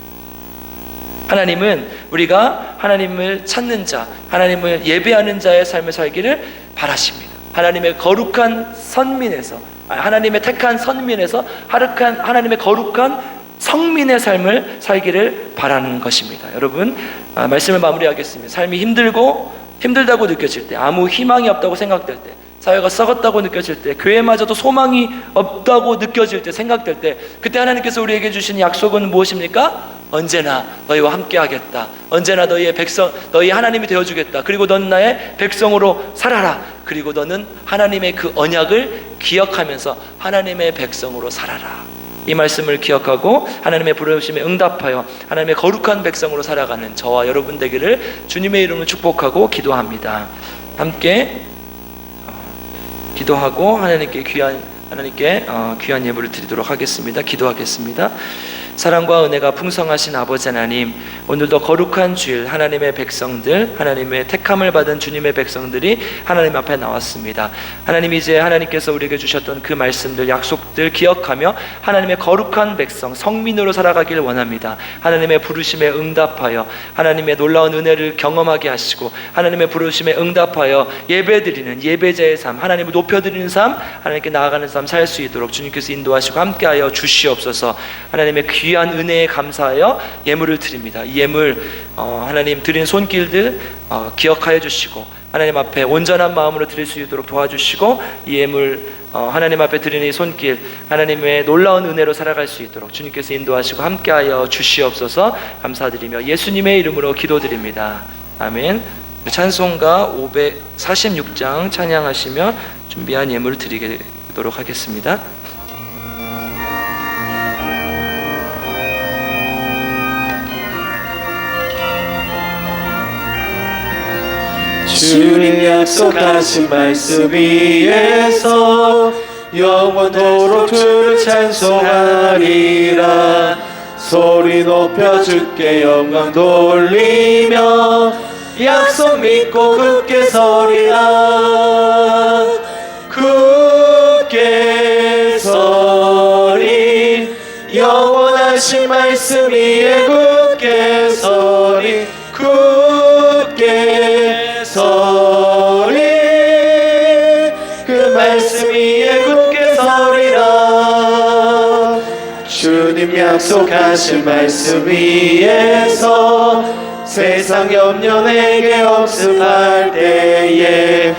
하나님은 우리가 하나님을 찾는 자, 하나님을 예배하는 자의 삶을 살기를 바라십니다. 하나님의 거룩한 선민에서, 하나님의 택한 선민에서 하나님의 거룩한 성민의 삶을 살기를 바라는 것입니다. 여러분, 말씀을 마무리하겠습니다. 삶이 힘들다고 느껴질 때, 아무 희망이 없다고 생각될 때, 사회가 썩었다고 느껴질 때, 교회마저도 소망이 없다고 느껴질 때, 생각될 때, 그때 하나님께서 우리에게 주신 약속은 무엇입니까? 언제나 너희와 함께 하겠다. 언제나 너희의 백성, 너희 하나님이 되어주겠다. 그리고 너는 나의 백성으로 살아라. 그리고 너는 하나님의 그 언약을 기억하면서 하나님의 백성으로 살아라. 이 말씀을 기억하고 하나님의 부르심에 응답하여 하나님의 거룩한 백성으로 살아가는 저와 여러분 되기를 주님의 이름으로 축복하고 기도합니다. 함께 기도하고 하나님께 귀한 예물을 드리도록 하겠습니다. 기도하겠습니다. 사랑과 은혜가 풍성하신 아버지 하나님, 오늘도 거룩한 주일 하나님의 백성들, 하나님의 택함을 받은 주님의 백성들이 하나님 앞에 나왔습니다. 하나님, 이제 하나님께서 우리에게 주셨던 그 말씀들, 약속들 기억하며 하나님의 거룩한 백성, 성민으로 살아가길 원합니다. 하나님의 부르심에 응답하여 하나님의 놀라운 은혜를 경험하게 하시고 하나님의 부르심에 응답하여 예배드리는 예배자의 삶, 하나님을 높여드리는 삶, 하나님께 나아가는 삶 살 수 있도록 주님께서 인도하시고 함께하여 주시옵소서. 하나님의 귀한 은혜에 감사하여 예물을 드립니다. 이 예물 하나님 드린 손길들 기억하여 주시고 하나님 앞에 온전한 마음으로 드릴 수 있도록 도와주시고, 이 예물 하나님 앞에 드리는 이 손길 하나님의 놀라운 은혜로 살아갈 수 있도록 주님께서 인도하시고 함께하여 주시옵소서. 감사드리며 예수님의 이름으로 기도드립니다. 아멘. 찬송가 546장 찬양하시며 준비한 예물을 드리도록 하겠습니다. 주님 약속하신 말씀 위에서 영원토록 주를 찬송하리라. 소리 높여 주께 영광 돌리며 약속 믿고 굳게 서리라. 굳게 서리, 영원하신 말씀 위에 굳게 서리. 굳게 서리, 주님 약속하신 말씀 위에서 세상 염려 내게 없음할 때에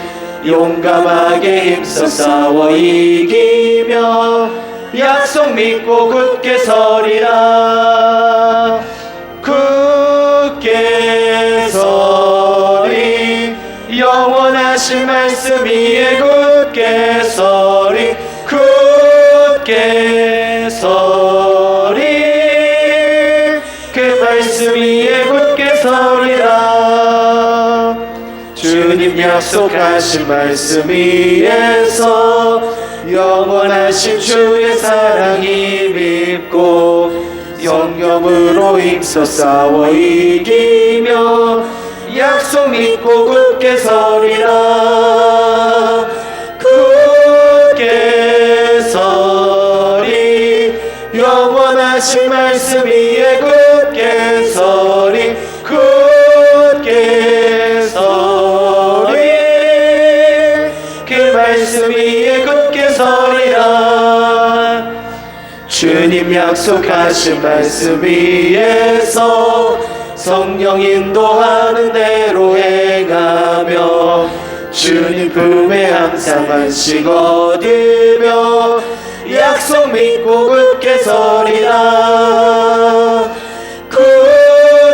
용감하게 힘써 싸워 이기며 약속 믿고 굳게 서리라. 굳게 서리 영원하신 말씀 위에 굳게 서리. 굳게 서리 그 말씀 위에 굳게 서리라. 주님 약속하신 말씀 위에서 영원하신 주의 사랑이 믿고 성령으로 힘써 싸워 이기며 약속 믿고 굳게 서리라. 굳게 서리 영원하신 말씀 위에 굳게 서리. 굳게 서리 그 말씀 위에 굳게 서리라. 주님 약속하신 말씀 위에서 성령 인도하는 대로 행하며 주님 품에 항상 안식 얻으며 약속 믿고 굳게 서리라.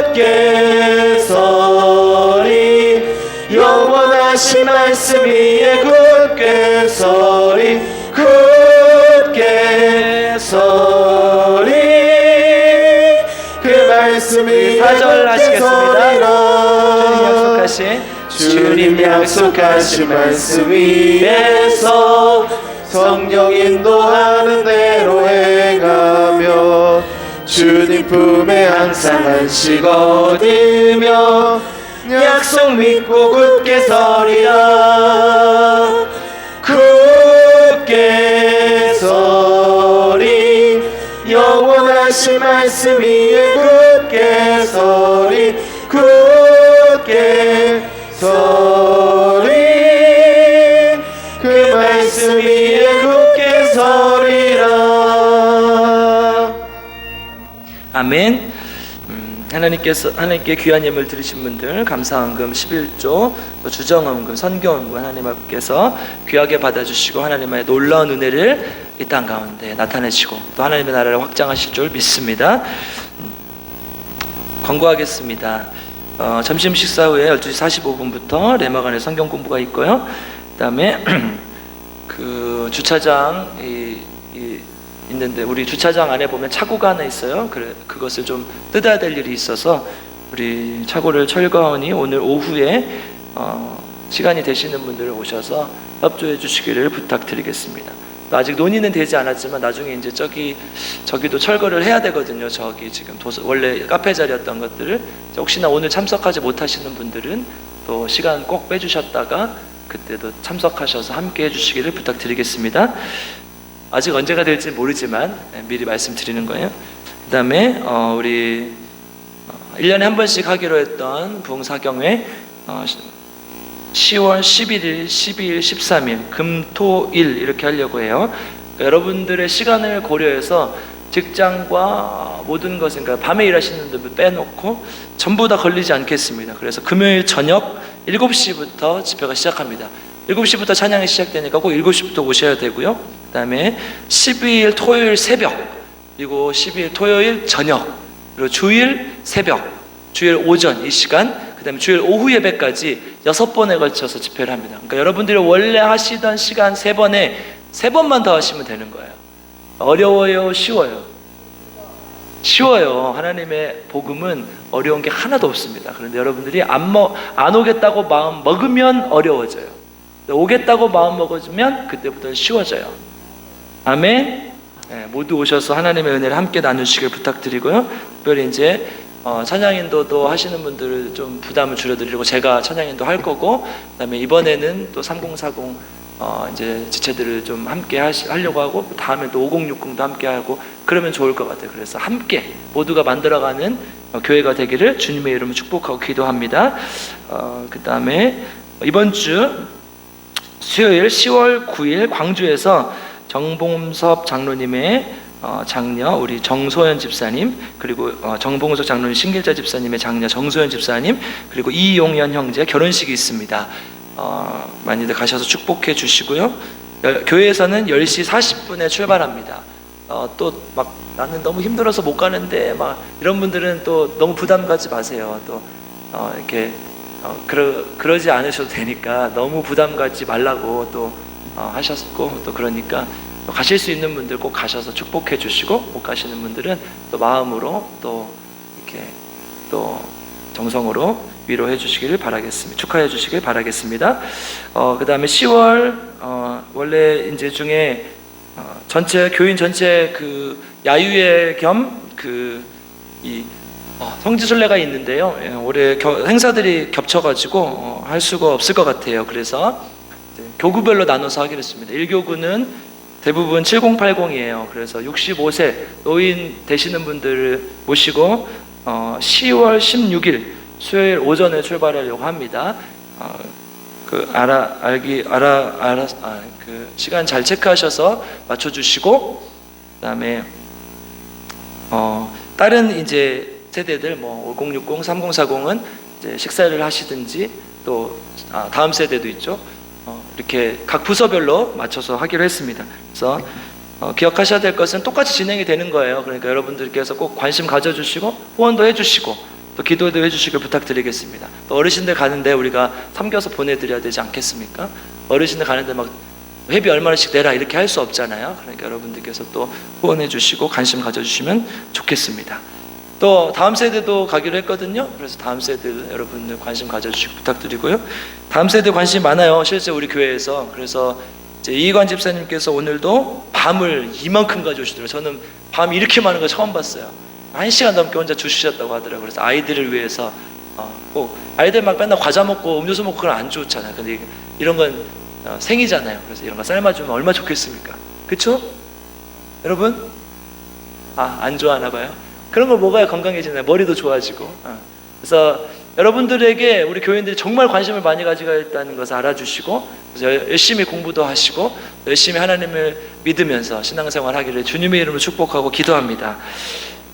굳게 서리 영원하신 말씀 위에 굳게 서리. 굳게 서리 그 말씀이 4절 하시겠습니다. 주님 약속하신 말씀 위에서 성령 인도하는 대로 행하며 주님 품에 항상 안식 얻으며 약속 믿고 굳게 서리라. 굳게 서리 영원하신 말씀 위에 굳게 서리. 굳게 서리 그 말씀 위에 굳게 서리라. 아멘. 하나님께 귀한 예물 드리신 분들 감사헌금 11조 또 주정헌금 선교헌금 하나님 앞께서 귀하게 받아주시고 하나님의 놀라운 은혜를 이 땅 가운데 나타내시고 또 하나님의 나라를 확장하실 줄 믿습니다. 광고하겠습니다. 점심 식사 후에 12시 45분부터 레마간의 성경 공부가 있고요. 그 다음에 그 주차장이 있는데 우리 주차장 안에 보면 차고가 하나 있어요. 그것을 좀 뜯어야 될 일이 있어서 우리 차고를 철거하니 오늘 오후에 시간이 되시는 분들 오셔서 협조해 주시기를 부탁드리겠습니다. 아직 논의는 되지 않았지만 나중에 이제 저기도 철거를 해야 되거든요. 저기 지금 원래 카페 자리였던 것들을 혹시나 오늘 참석하지 못하시는 분들은 또 시간 꼭 빼주셨다가 그때도 참석하셔서 함께 해주시기를 부탁드리겠습니다. 아직 언제가 될지 모르지만 미리 말씀드리는 거예요. 그 다음에 우리 1년에 한 번씩 하기로 했던 부흥사경회 10월 11일, 12일, 13일 금, 토, 일 이렇게 하려고 해요. 그러니까 여러분들의 시간을 고려해서 직장과 모든 것을, 그러니까 밤에 일하시는 분들 빼놓고 전부 다 걸리지 않겠습니다. 그래서 금요일 저녁 7시부터 집회가 시작합니다. 7시부터 찬양이 시작되니까 꼭 7시부터 오셔야 되고요. 그 다음에 12일 토요일 새벽, 그리고 12일 토요일 저녁, 그리고 주일 새벽, 주일 오전 이 시간, 그 다음에 주일 오후 예배까지 6번에 걸쳐서 집회를 합니다. 그러니까 여러분들이 원래 하시던 시간 3번에 3번만 더 하시면 되는 거예요. 어려워요? 쉬워요? 쉬워요. 하나님의 복음은 어려운 게 하나도 없습니다. 그런데 여러분들이 안 오겠다고 마음 먹으면 어려워져요. 오겠다고 마음 먹어주면 그때부터는 쉬워져요. 아멘. 네, 모두 오셔서 하나님의 은혜를 함께 나누시길 부탁드리고요. 특별히 이제 찬양인도도 하시는 분들을 좀 부담을 줄여드리고 제가 찬양인도 할 거고, 그다음에 이번에는 또 3040 이제 지체들을 좀 함께 하려고 하고, 다음에 또 5060도 함께 하고 그러면 좋을 것 같아요. 그래서 함께 모두가 만들어가는 교회가 되기를 주님의 이름으로 축복하고 기도합니다. 그 다음에 이번 주 수요일 10월 9일 광주에서 정봉섭 장로님의 장녀 우리 정소연 집사님, 그리고 정봉석 장로님 신길자 집사님의 장녀 정소연 집사님, 그리고 이용연 형제 결혼식이 있습니다. 많이들 가셔서 축복해 주시고요. 교회에서는 10시 40분에 출발합니다. 또 막 나는 너무 힘들어서 못 가는데 막 이런 분들은 또 너무 부담 갖지 마세요. 또 이렇게 그러지 않으셔도 되니까 너무 부담 갖지 말라고 또 하셨고, 또 그러니까 또 가실 수 있는 분들 꼭 가셔서 축복해 주시고, 못 가시는 분들은 또 마음으로 또 이렇게 또 정성으로 위로해 주시기를 바라겠습니다. 축하해 주시길 바라겠습니다. 그 다음에 10월 원래 이제 중에 전체 교인 전체 그 야유회 겸 이 성지순례가 있는데요. 올해 행사들이 겹쳐가지고 할 수가 없을 것 같아요. 그래서 교구별로 나눠서 하기로 했습니다. 1교구는 대부분 7080이에요. 그래서 65세 노인 되시는 분들을 모시고 10월 16일 수요일 오전에 출발하려고 합니다. 그 시간 잘 체크하셔서 맞춰주시고, 그다음에 다른 이제 세대들 뭐 5060, 3040은 이제 식사를 하시든지, 또 다음 세대도 있죠. 이렇게 각 부서별로 맞춰서 하기로 했습니다. 그래서 기억하셔야 될 것은 똑같이 진행이 되는 거예요. 그러니까 여러분들께서 꼭 관심 가져주시고 후원도 해주시고 또 기도도 해주시길 부탁드리겠습니다. 또 어르신들 가는데 우리가 섬겨서 보내드려야 되지 않겠습니까? 어르신들 가는데 막 회비 얼마씩 내라 이렇게 할 수 없잖아요. 그러니까 여러분들께서 또 후원해 주시고 관심 가져주시면 좋겠습니다. 또 다음 세대도 가기로 했거든요. 그래서 다음 세대 여러분들 관심 가져주시고 부탁드리고요. 다음 세대 관심이 많아요, 실제 우리 교회에서. 그래서 이제 이희관 집사님께서 오늘도 밤을 이만큼 가져오시더라고요. 저는 밤이 이렇게 많은 거 처음 봤어요. 1시간 넘게 혼자 주시셨다고 하더라고요. 그래서 아이들을 위해서 꼭 아이들 막 맨날 과자 먹고 음료수 먹고 그건 안 좋잖아요. 근데 이런 건 생이잖아요. 그래서 이런 거 삶아주면 얼마나 좋겠습니까? 그쵸? 여러분? 안 좋아하나 봐요. 그런 걸 먹어야 건강해지나요? 머리도 좋아지고. 그래서 여러분들에게 우리 교인들이 정말 관심을 많이 가지고 있다는 것을 알아주시고, 그래서 열심히 공부도 하시고 열심히 하나님을 믿으면서 신앙생활 하기를 주님의 이름으로 축복하고 기도합니다.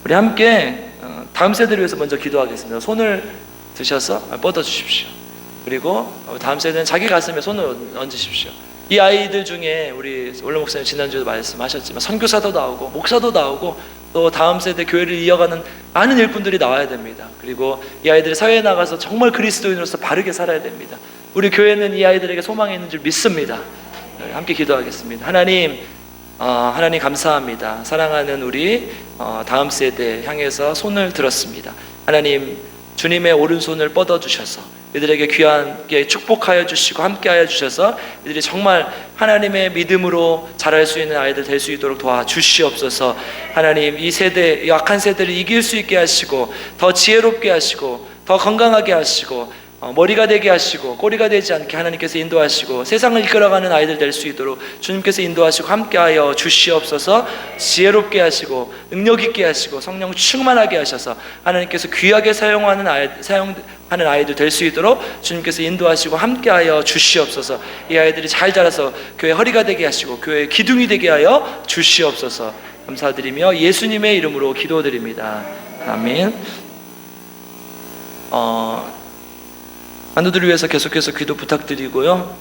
우리 함께 다음 세대를 위해서 먼저 기도하겠습니다. 손을 드셔서 뻗어 주십시오. 그리고 다음 세대는 자기 가슴에 손을 얹으십시오. 이 아이들 중에 우리 원로 목사님 지난주에도 말씀하셨지만 선교사도 나오고 목사도 나오고 또 다음 세대 교회를 이어가는 많은 일꾼들이 나와야 됩니다. 그리고 이 아이들이 사회에 나가서 정말 그리스도인으로서 바르게 살아야 됩니다. 우리 교회는 이 아이들에게 소망이 있는 줄 믿습니다. 함께 기도하겠습니다. 하나님 감사합니다. 사랑하는 우리 다음 세대 향해서 손을 들었습니다. 하나님, 주님의 오른손을 뻗어주셔서 이들에게 귀하게 축복하여 주시고 함께하여 주셔서 이들이 정말 하나님의 믿음으로 자랄 수 있는 아이들 될 수 있도록 도와주시옵소서. 하나님, 이 세대, 이 악한 세대를 이길 수 있게 하시고 더 지혜롭게 하시고 더 건강하게 하시고 머리가 되게 하시고 꼬리가 되지 않게 하나님께서 인도하시고 세상을 이끌어가는 아이들 될 수 있도록 주님께서 인도하시고 함께하여 주시옵소서. 지혜롭게 하시고 능력 있게 하시고 성령 충만하게 하셔서 하나님께서 귀하게 사용하는 아이들 될 수 있도록 주님께서 인도하시고 함께하여 주시옵소서. 이 아이들이 잘 자라서 교회 허리가 되게 하시고 교회 기둥이 되게 하여 주시옵소서. 감사드리며 예수님의 이름으로 기도드립니다. 아멘. 안도들을 위해서 계속해서 기도 부탁드리고요.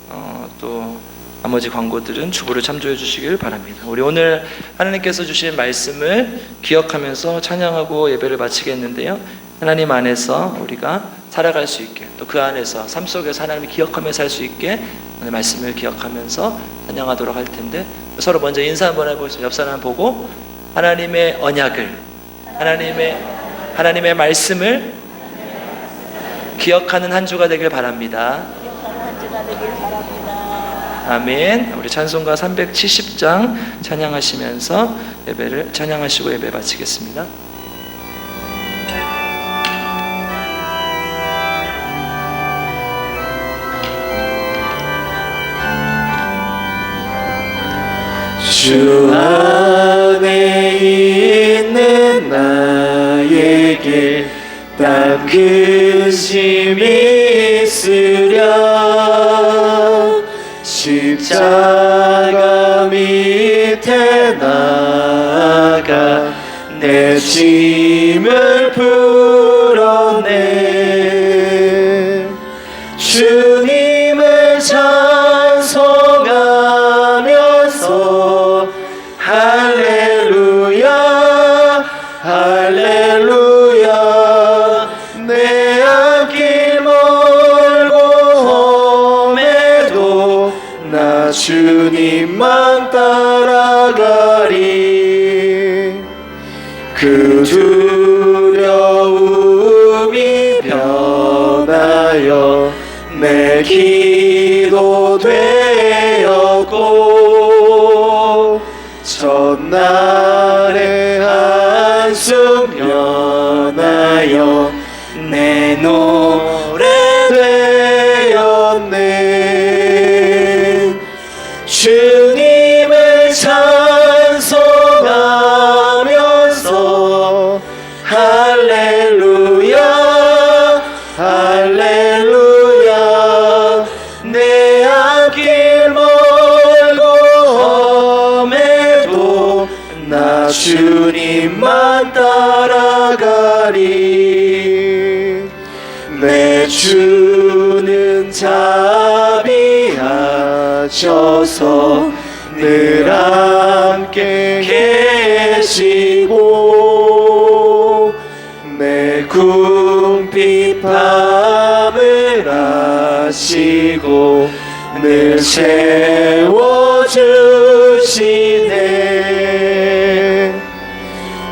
또 나머지 광고들은 주보를 참조해 주시길 바랍니다. 우리 오늘 하나님께서 주신 말씀을 기억하면서 찬양하고 예배를 마치겠는데요. 하나님 안에서 우리가 살아갈 수 있게, 또 그 안에서 삶 속에서 하나님을 기억하며 살 수 있게 오늘 말씀을 기억하면서 찬양하도록 할 텐데, 서로 먼저 인사 한번 해보겠습니다. 옆 사람 보고 하나님의 언약을, 하나님의 말씀을 기억하는 한 주가 되길 바랍니다. 아멘. 우리 찬송가 370장 찬양하시면서 찬양하시고 예배 마치겠습니다. 주 안에 있는 나에게 땀그심이 있으랴 십자가 밑에 나아가 헤짐을 풀어내 주님을 찬송하면서 할렐루야 할렐루야 내 앞길 멀고 험해도 나 주님만 따라가리 그 두려움이 변하여 내 기도 되었고 첫날의 한숨 변하여 내 노래 되었네 주님을 찬송하면서 할렐루야 할렐루야 내 앞길 멀고 험해도 나 주님만 따라가리 내 주는 자비하셔서 늘 함께 계시고 내 궁핍함을 아시고 늘 채워주시네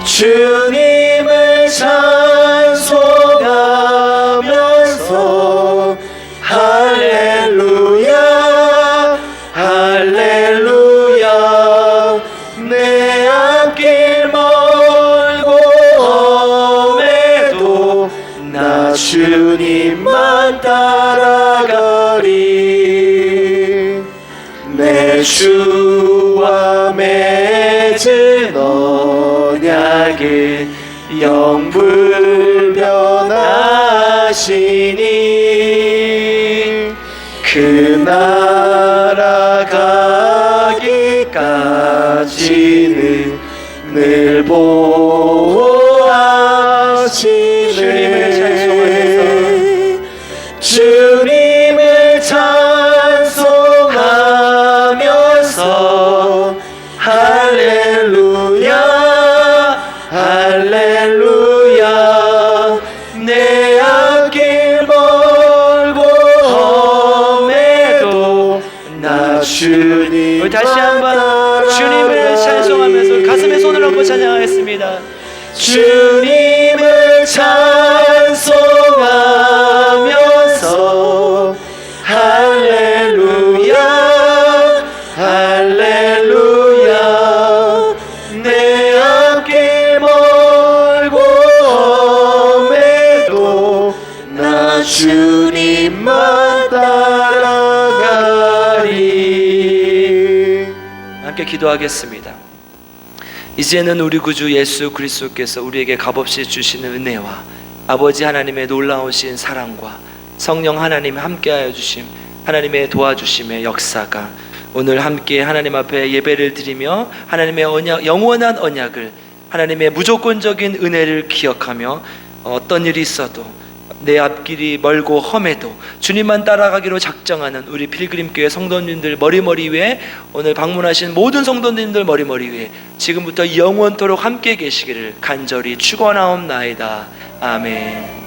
주님을 찬송하면서 할렐루야 할렐루야 내 앞길 멀고 험해도 나 주님만 따라가리 내 주와 맺은 언약에 영불변하시니 그 나라 가기까지는 늘 보호하시네 주님을 찬송하면서 할렐루야 할렐루야 내 앞길 멀고 험해도 나 주님 우리 다시 한번 주님을 찬송하면서 가슴에 손을 얹고 찬양하겠습니다. 주님을 찬송하면서 할렐루야 할렐루야 내 앞길 멀고 험해도 나 주님만 따라가리 함께 기도하겠습니다. 이제는 우리 구주 예수 그리스도께서 우리에게 값없이 주시는 은혜와 아버지 하나님의 놀라우신 사랑과 성령 하나님 함께하여 주심 하나님의 도와주심의 역사가 오늘 함께 하나님 앞에 예배를 드리며 하나님의 언약, 영원한 언약을 하나님의 무조건적인 은혜를 기억하며 어떤 일이 있어도 내 앞길이 멀고 험해도 주님만 따라가기로 작정하는 우리 필그림교회 성도님들 머리머리 위에 오늘 방문하신 모든 성도님들 머리머리 위에 지금부터 영원토록 함께 계시기를 간절히 축원하옵나이다. 아멘.